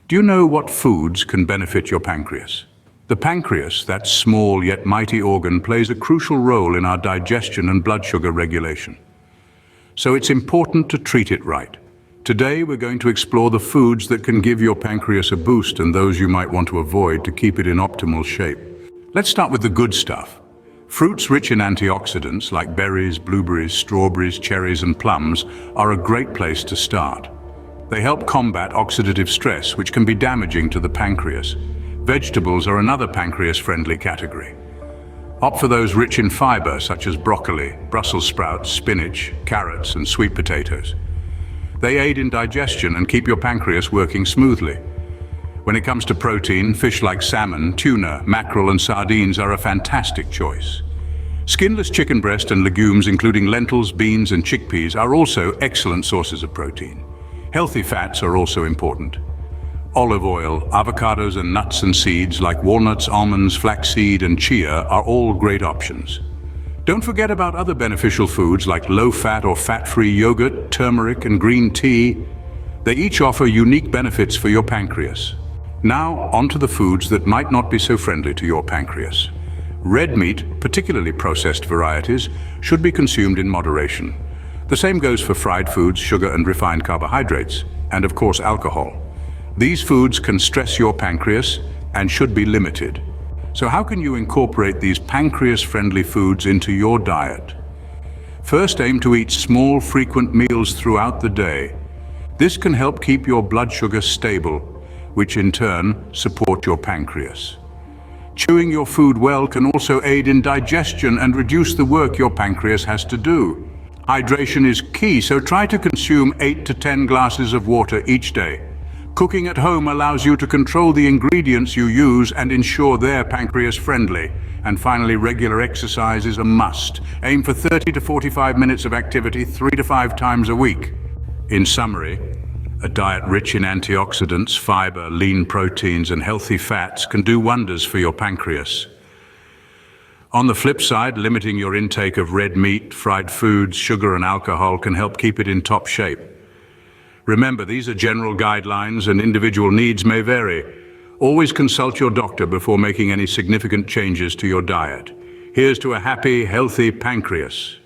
Do you know what foods can benefit your pancreas? The pancreas, that small yet mighty organ, plays a crucial role in our digestion and blood sugar regulation. So it's important to treat it right. Today we're going to explore the foods that can give your pancreas a boost and those you might want to avoid to keep it in optimal shape. Let's start with the good stuff. Fruits rich in antioxidants like berries, blueberries, strawberries, cherries and plums are a great place to start. They help combat oxidative stress, which can be damaging to the pancreas. Vegetables are another pancreas-friendly category. Opt for those rich in fiber, such as broccoli, Brussels sprouts, spinach, carrots, and sweet potatoes. They aid in digestion and keep your pancreas working smoothly. When it comes to protein, fish like salmon, tuna, mackerel, and sardines are a fantastic choice. Skinless chicken breast and legumes, including lentils, beans, and chickpeas, are also excellent sources of protein. Healthy fats are also important. Olive oil, avocados and nuts and seeds like walnuts, almonds, flaxseed and chia are all great options. Don't forget about other beneficial foods like low-fat or fat-free yogurt, turmeric and green tea. They each offer unique benefits for your pancreas. Now, onto the foods that might not be so friendly to your pancreas. Red meat, particularly processed varieties, should be consumed in moderation. The same goes for fried foods, sugar and refined carbohydrates, and of course alcohol. These foods can stress your pancreas and should be limited. So how can you incorporate these pancreas-friendly foods into your diet? First, aim to eat small, frequent meals throughout the day. This can help keep your blood sugar stable, which in turn support your pancreas. Chewing your food well can also aid in digestion and reduce the work your pancreas has to do. Hydration is key, so try to consume 8 to 10 glasses of water each day. Cooking at home allows you to control the ingredients you use and ensure they're pancreas-friendly. And finally, regular exercise is a must. Aim for 30 to 45 minutes of activity 3 to 5 times a week. In summary, a diet rich in antioxidants, fiber, lean proteins, and healthy fats can do wonders for your pancreas. On the flip side, limiting your intake of red meat, fried foods, sugar, and alcohol can help keep it in top shape. Remember, these are general guidelines and individual needs may vary. Always consult your doctor before making any significant changes to your diet. Here's to a happy, healthy pancreas.